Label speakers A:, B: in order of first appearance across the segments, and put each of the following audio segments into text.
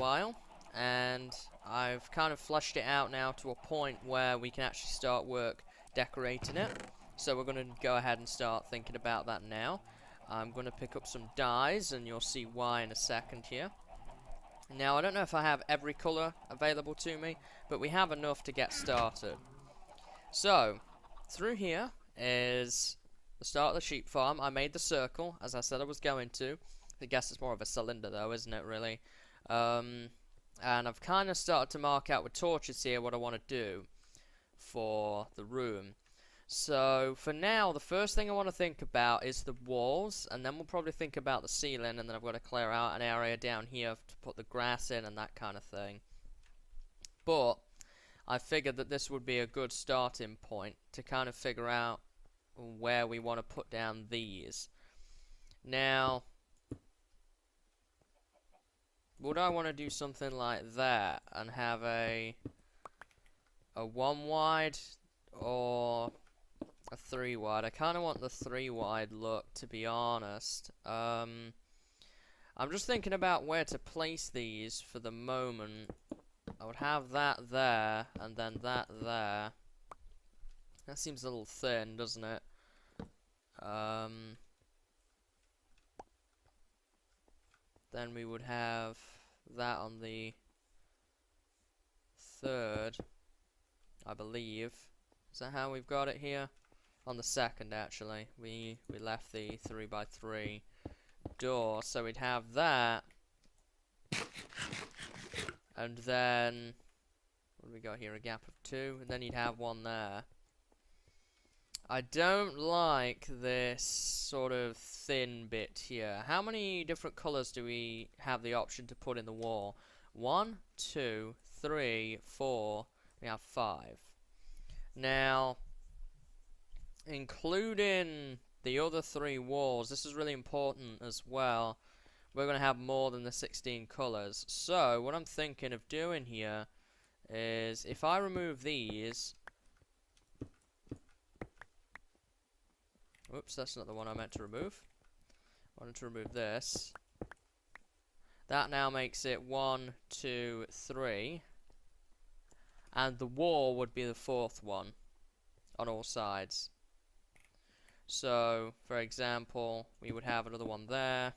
A: while, and I've kind of fleshed it out now to a point where we can actually start work decorating it. So we're going to go ahead and start thinking about that now. I'm going to pick up some dyes, and you'll see why in a second here. Now, I don't know if I have every colour available to me, but we have enough to get started. So, through here is the start of the sheep farm. I made the circle, as I said I was going to. I guess it's more of a cylinder though, isn't it, really? And I've kind of started to mark out with torches here what I want to do for the room. So, for now, the first thing I want to think about is the walls, and then we'll probably think about the ceiling, and then I've got to clear out an area down here to put the grass in and that kind of thing. But I figured that this would be a good starting point to kind of figure out where we want to put down these. Now, would I want to do something like that and have a 1 wide or a 3 wide? I kind of want the 3 wide look, to be honest. I'm just thinking about where to place these for the moment. I would have that there, and then that there. That seems a little thin, doesn't it? Then we would have that on the 3rd, I believe. Is that how we've got it here? On the 2nd, actually. We left the 3x3 door, so we'd have that. And then, what do we got here? A gap of 2, and then you'd have one there. I don't like this sort of thin bit here. How many different colours do we have the option to put in the wall? 1, 2, 3, 4. We have 5. Now, including the other 3 walls, this is really important as well. We're going to have more than the 16 colours. So, what I'm thinking of doing here is, if I remove these... Oops, that's not the one I meant to remove. I wanted to remove this. That now makes it 1, 2, 3. And the wall would be the 4th one on all sides. So, for example, we would have another one there.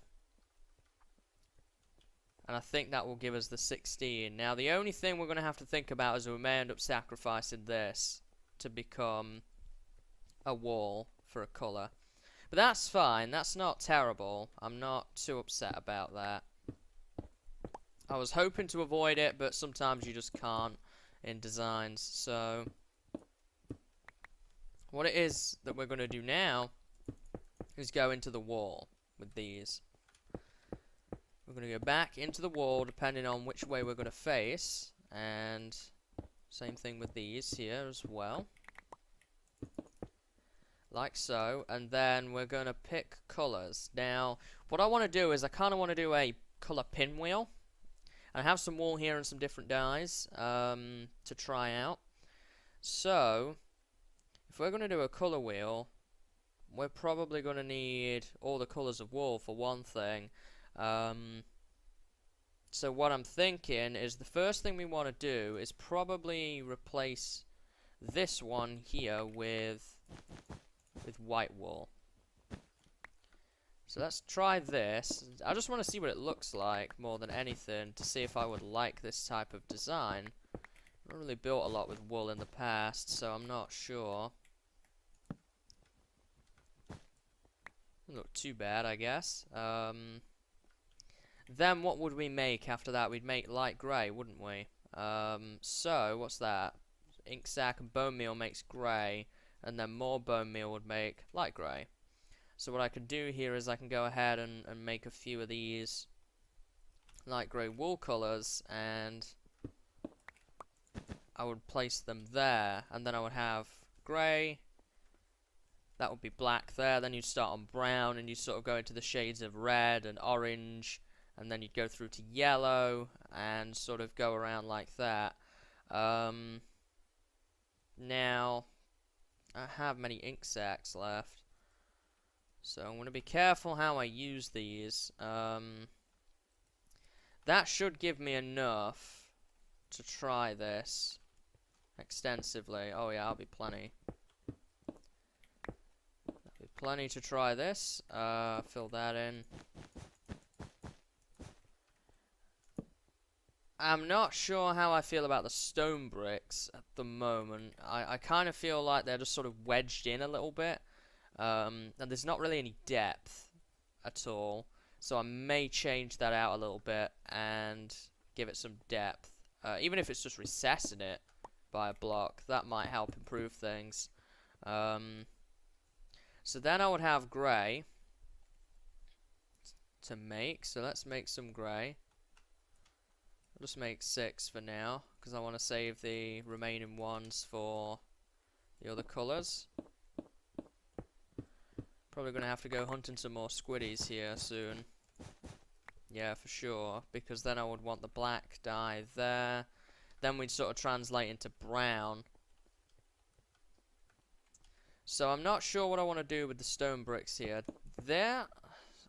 A: And I think that will give us the 16. Now, the only thing we're going to have to think about is we may end up sacrificing this to become a wall for a colour. But that's fine. That's not terrible. I'm not too upset about that. I was hoping to avoid it, but sometimes you just can't in designs. So, what it is that we're going to do now is go into the wall with these. We're going to go back into the wall depending on which way we're going to face. And same thing with these here as well. Like so, and then we're going to pick colours. Now, what I want to do is I kind of want to do a colour pinwheel. I have some wool here and some different dyes to try out. So, if we're going to do a colour wheel, we're probably going to need all the colours of wool for one thing. So what I'm thinking is the first thing we want to do is probably replace this one here with white wool. So let's try this. I just want to see what it looks like more than anything to see if I would like this type of design. I've not really built a lot with wool in the past, so I'm not sure. Doesn't look too bad, I guess. Then what would we make after that? We'd make light grey, wouldn't we? So, what's that? Ink sac and bone meal makes grey, and then more bone meal would make light grey. So what I can do here is I can go ahead and make a few of these light grey wool colours, and I would place them there, and then I would have grey, that would be black there, then you'd start on brown, and you'd sort of go into the shades of red and orange, and then you'd go through to yellow, and sort of go around like that. Now, I have many ink sacs left, so I'm going to be careful how I use these. That should give me enough to try this extensively. Oh yeah, I'll be plenty. That'll be plenty to try this. Fill that in. I'm not sure how I feel about the stone bricks at the moment. I kind of feel like they're just sort of wedged in a little bit. And there's not really any depth at all. So I may change that out a little bit and give it some depth. Even if it's just recessing it by a block, that might help improve things. So then I would have grey to make. So let's make some grey. I'll just make 6 for now, because I want to save the remaining ones for the other colours. Probably going to have to go hunting some more squiddies here soon. Yeah, for sure, because then I would want the black dye there. Then we'd sort of translate into brown. So I'm not sure what I want to do with the stone bricks here. There,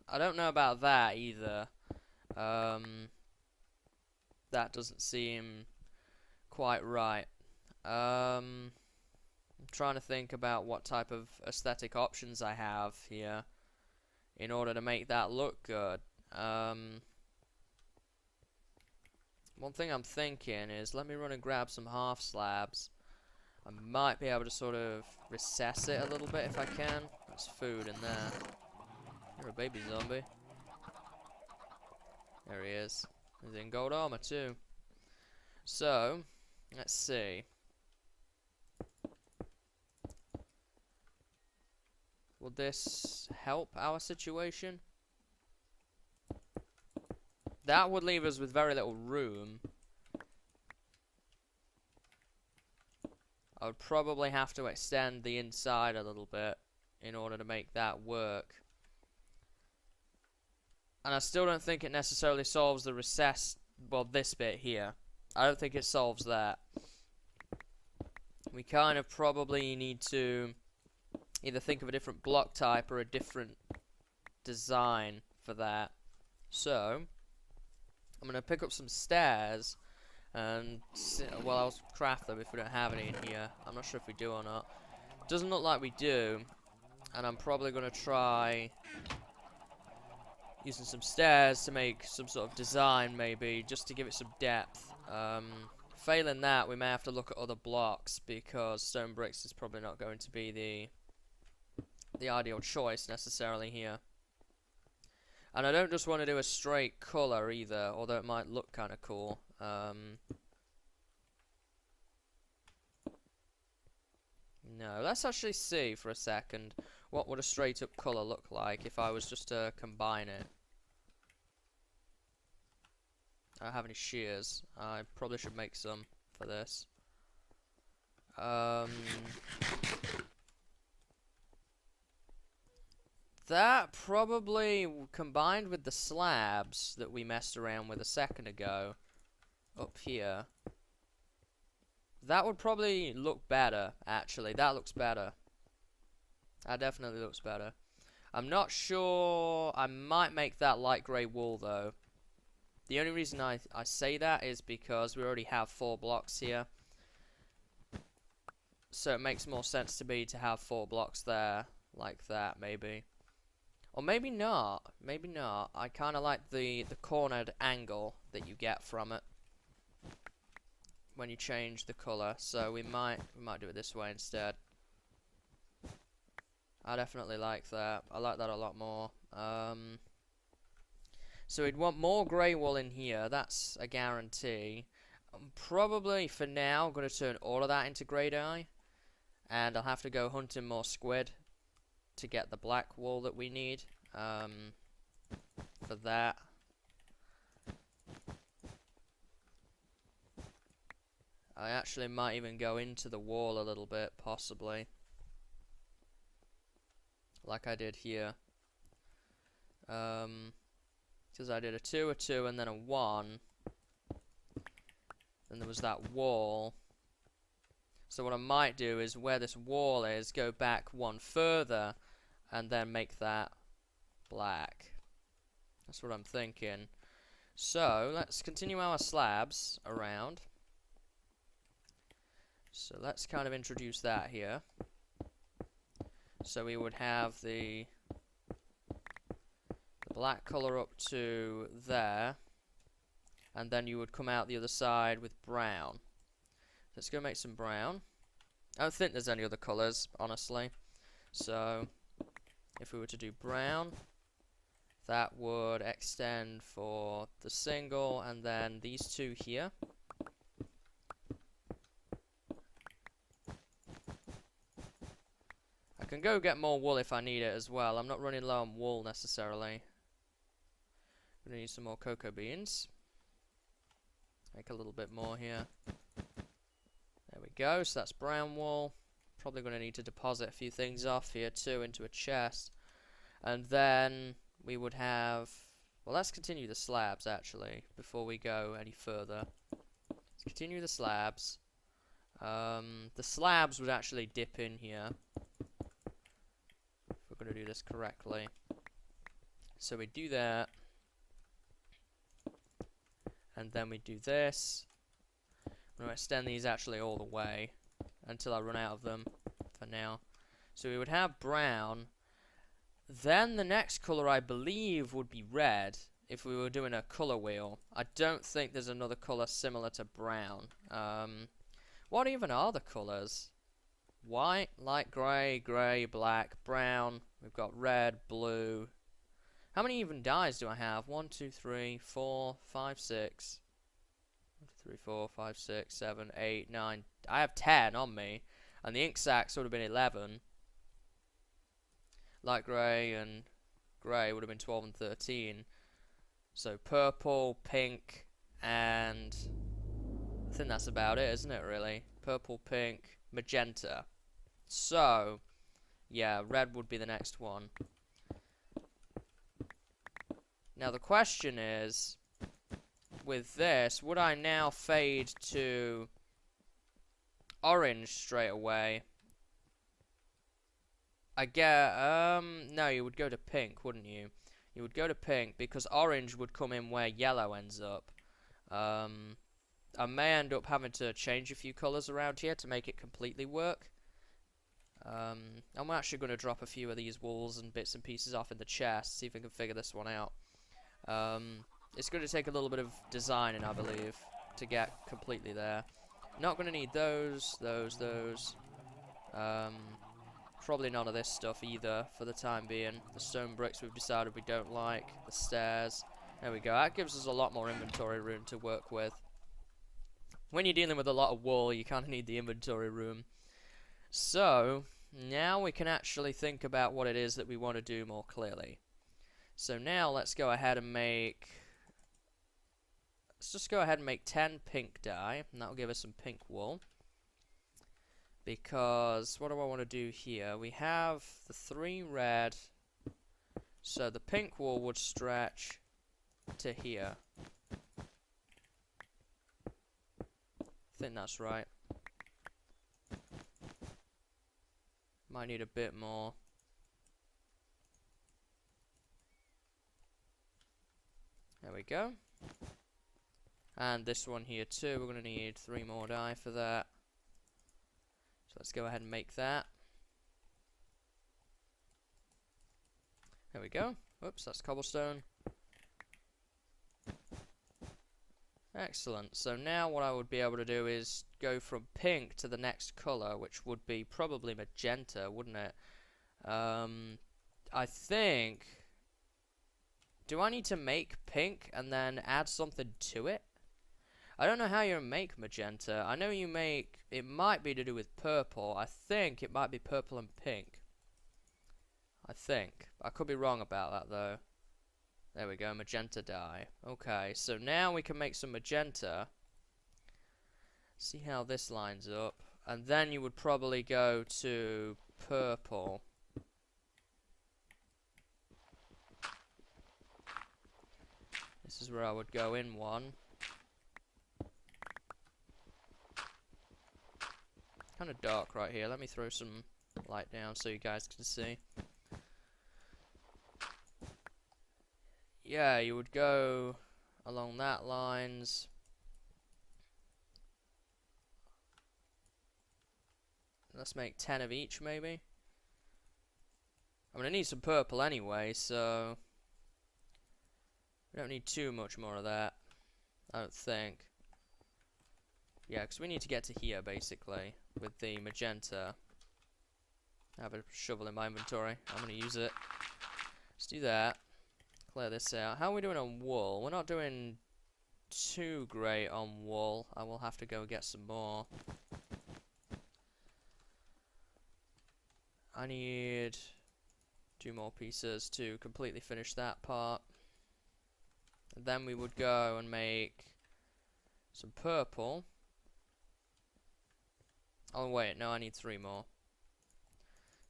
A: I don't know about that either. That doesn't seem quite right. I'm trying to think about what type of aesthetic options I have here in order to make that look good. One thing I'm thinking is, let me run and grab some half slabs. I might be able to sort of recess it a little bit if I can. There's food in there. You're a baby zombie. There he is. He's in gold armor too. So, let's see. Will this help our situation? That would leave us with very little room. I would probably have to extend the inside a little bit in order to make that work. And I still don't think it necessarily solves the recess, well, this bit here. I don't think it solves that. We kind of probably need to either think of a different block type or a different design for that. So, I'm going to pick up some stairs and, well, I'll craft them if we don't have any in here. I'm not sure if we do or not. Doesn't look like we do, and I'm probably going to try using some stairs to make some sort of design, maybe, just to give it some depth. Failing that, we may have to look at other blocks, because stone bricks is probably not going to be the ideal choice necessarily here. And I don't just want to do a straight colour either, although it might look kind of cool. No, let's actually see for a second what would a straight up colour look like if I was just to combine it. I don't have any shears. I probably should make some for this. That probably, combined with the slabs that we messed around with a second ago, up here, that would probably look better, actually. That looks better. That definitely looks better. I'm not sure. I might make that light grey wool, though. The only reason I say that is because we already have 4 blocks here. So it makes more sense to me to have 4 blocks there, like that, maybe. Or maybe not. Maybe not. I kind of like the cornered angle that you get from it when you change the color. So we might do it this way instead. I definitely like that. I like that a lot more. So we'd want more grey wool in here. That's a guarantee. I'm probably, for now, going to turn all of that into grey dye. And I'll have to go hunting more squid to get the black wool that we need for that. I actually might even go into the wall a little bit, possibly. Like I did here. Because I did a 2, a 2, and then a 1. Then there was that wall. So what I might do is, where this wall is, go back 1 further, and then make that black. That's what I'm thinking. So let's continue our slabs around. So let's kind of introduce that here. So we would have the black color up to there, and then you would come out the other side with brown. Let's go make some brown. I don't think there's any other colors, honestly. So if we were to do brown, that would extend for the single, and then these two here. I can go get more wool if I need it as well. I'm not running low on wool necessarily. I'm gonna need some more cocoa beans. Make a little bit more here. There we go, so that's brown wool. Probably gonna need to deposit a few things off here too into a chest. And then we would have, well, let's continue the slabs actually before we go any further. Let's continue the slabs. The slabs would actually dip in here if we're going to do this correctly. So we do that, and then we do this. I'm going to extend these actually all the way until I run out of them for now. So we would have brown. Then the next color, I believe, would be red if we were doing a color wheel. I don't think there's another color similar to brown. What even are the colors? White, light grey, grey, black, brown. We've got red, blue. How many even dyes do I have? 1, 2, 3, 4, 5, 6. 1, 2, 3, 4, 5, 6, 7, 8, 9. I have 10 on me. And the ink sacks would have been 11. Light grey and grey would have been 12 and 13. So purple, pink, and I think that's about it, isn't it, really? Purple, pink, magenta. So, yeah, red would be the next one. Now the question is, with this, would I now fade to orange straight away? I get, no, you would go to pink, wouldn't you? You would go to pink because orange would come in where yellow ends up. I may end up having to change a few colours around here to make it completely work. I'm actually going to drop a few of these wools and bits and pieces off in the chest, see if I can figure this one out. It's going to take a little bit of designing, I believe, to get completely there. Not going to need those. Probably none of this stuff either for the time being. The stone bricks we've decided we don't like. The stairs. There we go. That gives us a lot more inventory room to work with. When you're dealing with a lot of wool, you kind of need the inventory room. So, now we can actually think about what it is that we want to do more clearly. So now let's go ahead and make... Let's just go ahead and make 10 pink dye, and that'll give us some pink wool. Because, what do I want to do here? We have the 3 red, so the pink wool would stretch to here. I think that's right. Might need a bit more. There we go. And this one here too, we're going to need 3 more dye for that. So let's go ahead and make that. There we go. Whoops, that's cobblestone. Excellent. So now what I would be able to do is go from pink to the next colour, which would be probably magenta, wouldn't it? I think... Do I need to make pink and then add something to it? I don't know how you make magenta. I know you make... It might be to do with purple. I think it might be purple and pink. I think. I could be wrong about that, though. There we go, magenta dye. Okay, so now we can make some magenta. See how this lines up. And then you would probably go to purple. This is where I would go in one. Kind of dark right here. Let me throw some light down so you guys can see. Yeah, you would go along that lines. Let's make 10 of each, maybe. I'm gonna need some purple anyway, so we don't need too much more of that, I don't think. Yeah, because we need to get to here, basically, with the magenta. I have a shovel in my inventory. I'm gonna use it. Let's do that. Clear this out. How are we doing on wool? We're not doing too great on wool. I will have to go get some more. I need 2 more pieces to completely finish that part. And then we would go and make some purple. Oh wait, no, I need 3 more.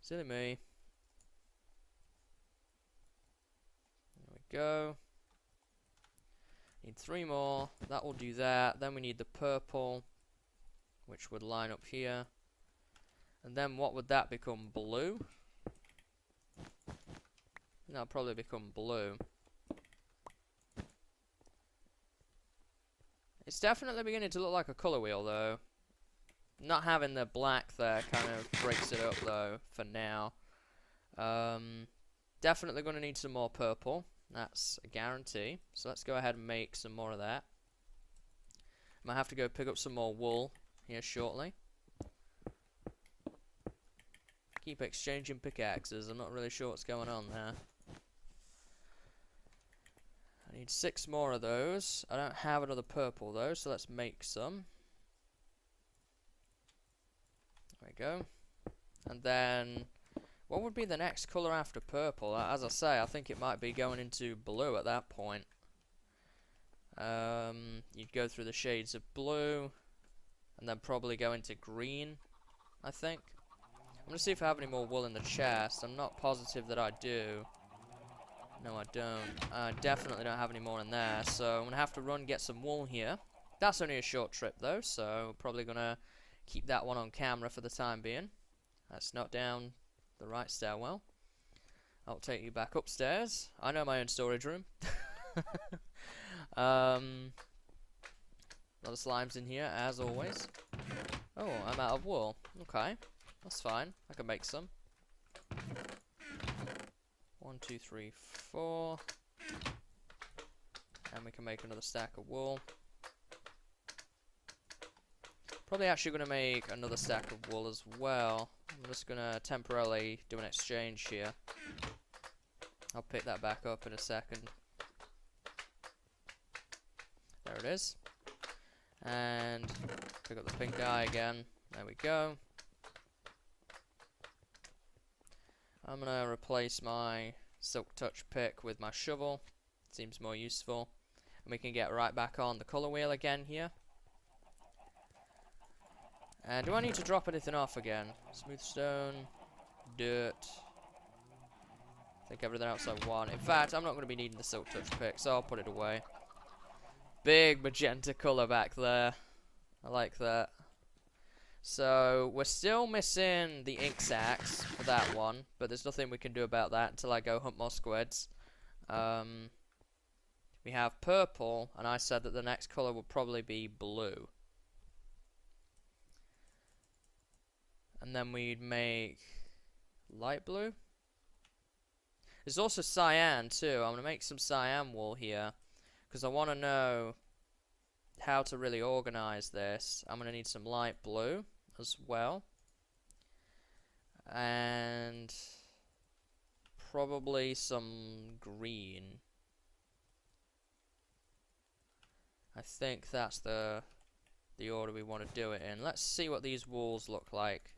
A: Silly me. There we go. Need 3 more. That will do that. Then we need the purple, which would line up here. And then what would that become? Blue? That'll probably become blue. It's definitely beginning to look like a colour wheel, though. Not having the black there kind of breaks it up, though, for now. Definitely going to need some more purple. That's a guarantee. So let's go ahead and make some more of that. Might have to go pick up some more wool here shortly. Keep exchanging pickaxes. I'm not really sure what's going on there. I need 6 more of those. I don't have another purple though, so let's make some. There we go. And then, what would be the next colour after purple? As I say, I think it might be going into blue at that point. You'd go through the shades of blue, and then probably go into green, I think. I'm gonna see if I have any more wool in the chest. I'm not positive that I do. No, I don't. I definitely don't have any more in there, so I'm gonna have to run get some wool here. That's only a short trip though, so probably gonna keep that one on camera for the time being. That's not down the right stairwell. I'll take you back upstairs. I know my own storage room. A lot of slimes in here, as always. Oh, I'm out of wool. Okay, that's fine. I can make some. 1, 2, 3, 4. And we can make another stack of wool. Probably actually going to make another stack of wool as well. I'm just going to temporarily do an exchange here. I'll pick that back up in a second. There it is. And pick up the pink dye again. There we go. I'm going to replace my Silk Touch pick with my shovel. Seems more useful. And we can get right back on the colour wheel again here. And do I need to drop anything off again? Smooth stone, dirt. I think everything else I want. In fact, I'm not going to be needing the Silk Touch pick, so I'll put it away. Big magenta colour back there. I like that. So, we're still missing the ink sacs for that one, but there's nothing we can do about that until I go hunt more squids. We have purple, and I said that the next colour would probably be blue. And then we'd make light blue. There's also cyan too. I'm going to make some cyan wool here, because I want to know how to really organize this. I'm going to need some light blue as well, and probably some green. I think that's the order we want to do it in. Let's see what these wools look like.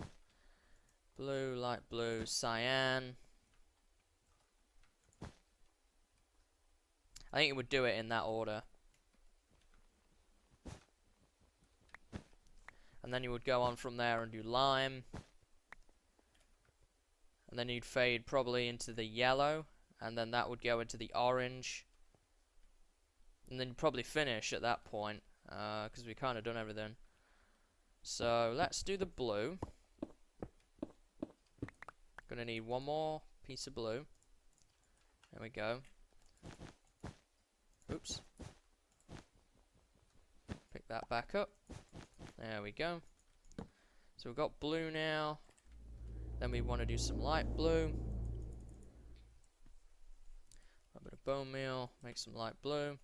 A: Blue, light blue, cyan. I think it would do it in that order. And then you would go on from there and do lime. And then you'd fade probably into the yellow. And then that would go into the orange. And then you'd probably finish at that point. Because we kind of done everything. So let's do the blue. Gonna need one more piece of blue. There we go. Oops. that back up. There we go. So we've got blue now. Then we want to do some light blue. A bit of bone meal, make some light blue.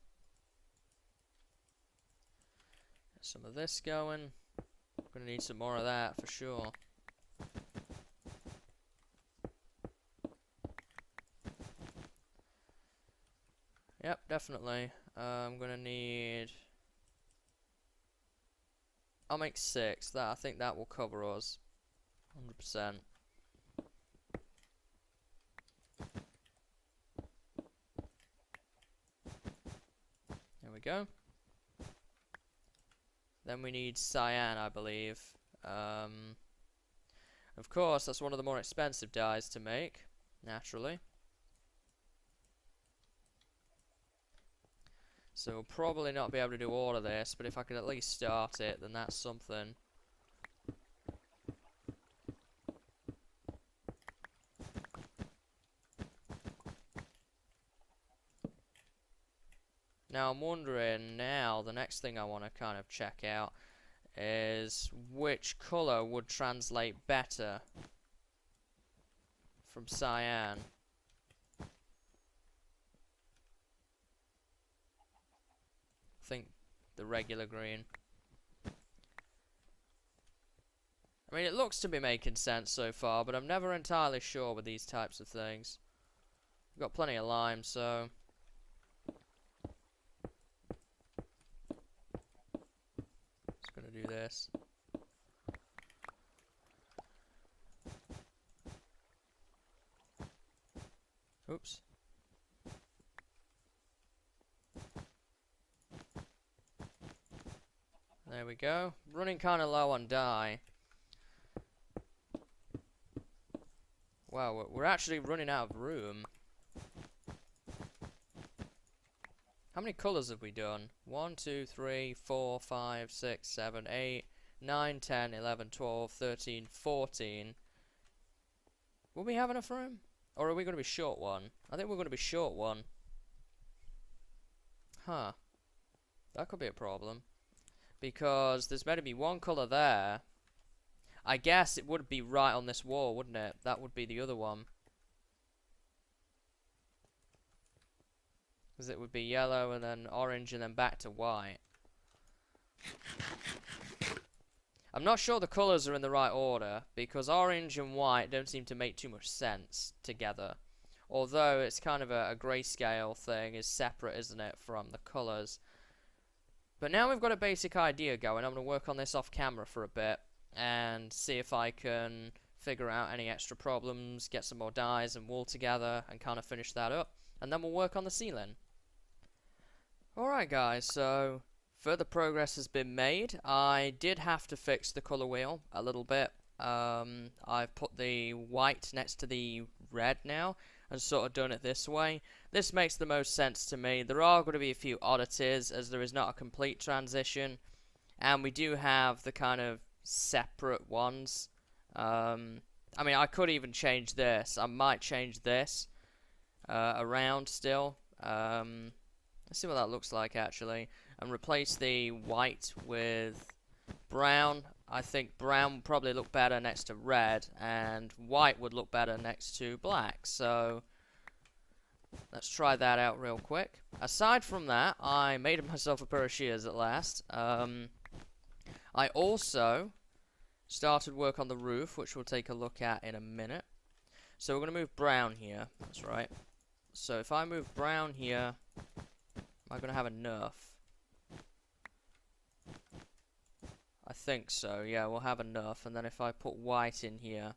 A: Get some of this going. I'm going to need some more of that for sure. Yep, definitely. I'm going to need... I'll make 6. I think that will cover us. 100%. There we go. Then we need cyan, I believe. Of course, that's one of the more expensive dyes to make, naturally. So we'll probably not be able to do all of this, but if I could at least start it, then that's something. Now I'm wondering now, the next thing I want to kind of check out is which colour would translate better from cyan. I think the regular green. I mean, it looks to be making sense so far, but I'm never entirely sure with these types of things. We've got plenty of lime, so... Just gonna do this. Oops. There we go. Running kind of low on dye. Wow, we're actually running out of room. How many colours have we done? 1, 2, 3, 4, 5, 6, 7, 8, 9, 10, 11, 12, 13, 14. Will we have enough room? Or are we going to be short one? I think we're going to be short one. Huh. That could be a problem. Because there's better be one colour there. I guess it would be right on this wall, wouldn't it? That would be the other one. Because it would be yellow and then orange and then back to white. I'm not sure the colours are in the right order, because orange and white don't seem to make too much sense together. Although it's kind of a grayscale thing, is separate, isn't it, from the colours. But now we've got a basic idea going. I'm going to work on this off camera for a bit and see if I can figure out any extra problems, get some more dyes and wool together and kind of finish that up. And then we'll work on the ceiling. Alright guys, so further progress has been made. I did have to fix the colour wheel a little bit. I've put the white next to the red now and sort of done it this way. This makes the most sense to me. There are going to be a few oddities as there is not a complete transition, and we do have the kind of separate ones. I mean, I could even change this. I might change this around still. Let's see what that looks like actually, and replace the white with brown. I think brown would probably look better next to red, and white would look better next to black. So let's try that out real quick. Aside from that, I made myself a pair of shears at last. I also started work on the roof, which we'll take a look at in a minute. So we're going to move brown here. That's right. So if I move brown here, am I going to have enough? I think so, yeah, we'll have enough. And then if I put white in here,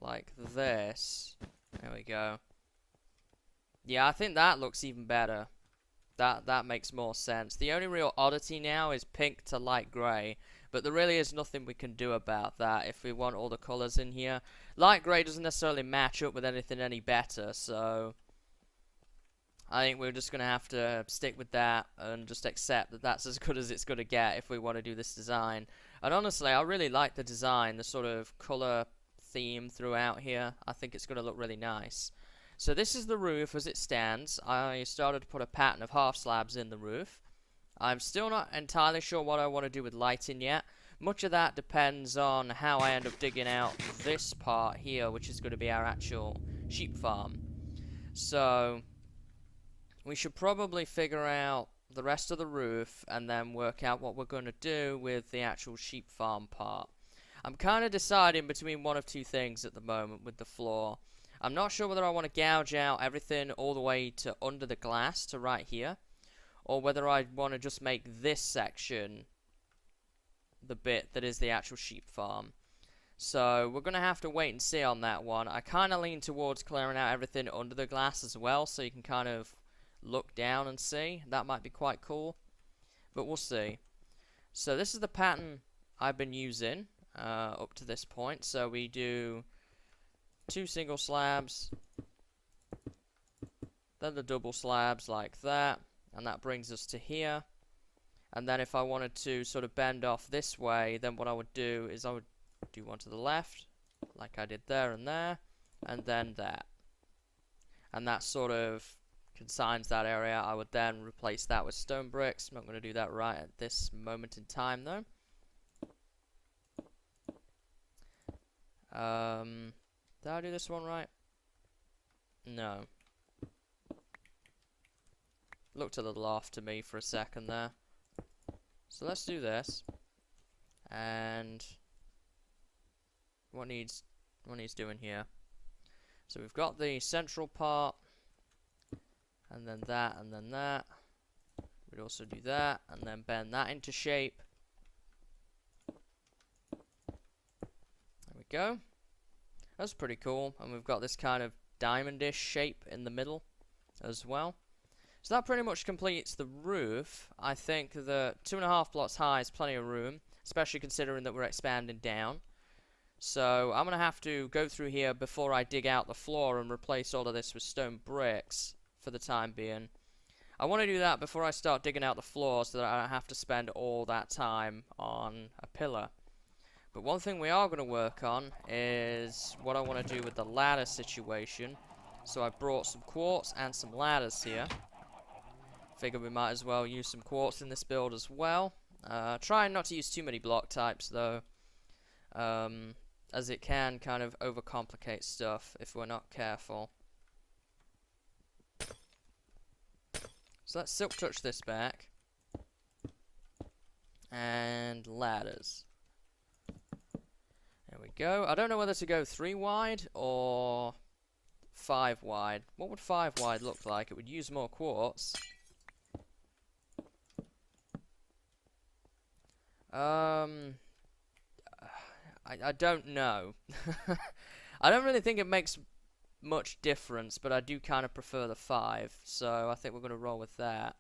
A: like this, there we go. Yeah, I think that looks even better. That makes more sense. The only real oddity now is pink to light grey, but there really is nothing we can do about that if we want all the colours in here. Light grey doesn't necessarily match up with anything any better, so I think we're just going to have to stick with that and just accept that that's as good as it's going to get if we want to do this design. And honestly, I really like the design, the sort of colour theme throughout here. I think it's going to look really nice. So this is the roof as it stands. I started to put a pattern of half slabs in the roof. I'm still not entirely sure what I want to do with lighting yet. Much of that depends on how I end up digging out this part here, which is going to be our actual sheep farm. So we should probably figure out the rest of the roof and then work out what we're going to do with the actual sheep farm part. I'm kind of deciding between one of two things at the moment with the floor. I'm not sure whether I want to gouge out everything all the way to under the glass to right here, or whether I want to just make this section the bit that is the actual sheep farm. So we're going to have to wait and see on that one. I kind of lean towards clearing out everything under the glass as well, so you can kind of look down and see. That might be quite cool, but we'll see. So this is the pattern I've been using up to this point. So we do 2 single slabs, then the double slabs like that, and that brings us to here. And then if I wanted to sort of bend off this way, then what I would do is I would do one to the left, like I did there, and then that. And that sort of consigns that area. I would then replace that with stone bricks. I'm not going to do that right at this moment in time, though. Did I do this one right? No. Looked a little off to me for a second there. So let's do this. And what needs doing here? So we've got the central part, and then that, and then that. We'd also do that, and then bend that into shape. There we go. That's pretty cool. And we've got this kind of diamondish shape in the middle as well. So that pretty much completes the roof. I think the 2.5 blocks high is plenty of room, especially considering that we're expanding down. So I'm going to have to go through here before I dig out the floor and replace all of this with stone bricks for the time being. I want to do that before I start digging out the floor so that I don't have to spend all that time on a pillar. But one thing we are going to work on is what I want to do with the ladder situation. So I brought some quartz and some ladders here. Figure we might as well use some quartz in this build as well. Trying not to use too many block types though, as it can kind of overcomplicate stuff if we're not careful. So let's silk touch this back. And ladders. There we go. I don't know whether to go 3 wide or 5 wide. What would 5 wide look like? It would use more quartz. I don't know. I don't really think it makes much difference, but I do kind of prefer the 5, so I think we're going to roll with that.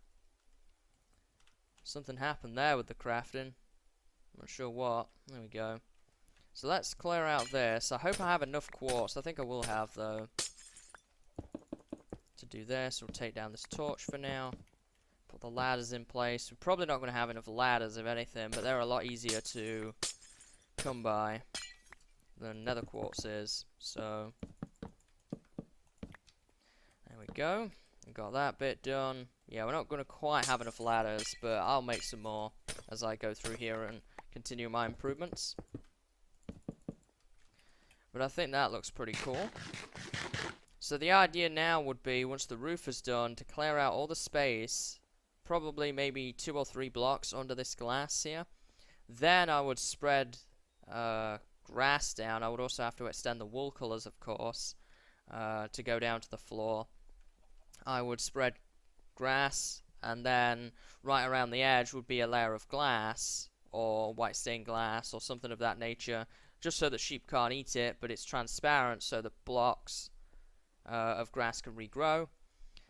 A: Something happened there with the crafting. I'm not sure what. There we go. So let's clear out this. I hope I have enough quartz. I think I will have, though. To do this, we'll take down this torch for now. Put the ladders in place. We're probably not going to have enough ladders, if anything, but they're a lot easier to come by than nether quartz is. So there we go. We got that bit done. Yeah, we're not going to quite have enough ladders, but I'll make some more as I go through here and continue my improvements. But I think that looks pretty cool. So the idea now would be, once the roof is done, to clear out all the space, probably maybe 2 or 3 blocks under this glass here. Then I would spread grass down. I would also have to extend the wool colours, of course, to go down to the floor. I would spread grass, and then right around the edge would be a layer of glass, or white stained glass, or something of that nature, just so that sheep can't eat it, but it's transparent, so the blocks of grass can regrow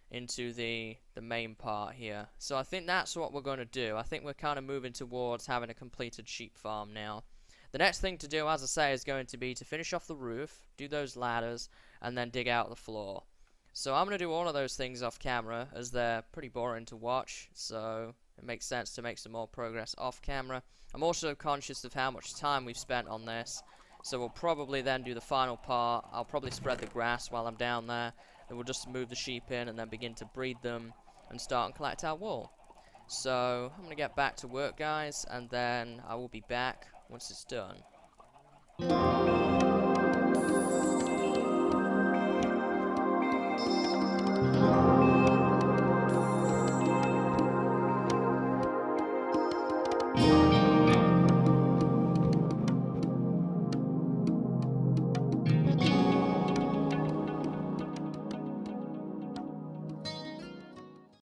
A: into the main part here. So I think that's what we're going to do. I think we're kind of moving towards having a completed sheep farm now. The next thing to do, as I say, is going to be to finish off the roof, do those ladders, and then dig out the floor. So I'm going to do all of those things off camera, as they're pretty boring to watch, so it makes sense to make some more progress off camera. I'm also conscious of how much time we've spent on this, so we'll probably then do the final part. I'll probably spread the grass while I'm down there, then we'll just move the sheep in and then begin to breed them and start and collect our wool. So I'm going to get back to work, guys, and then I will be back once it's done.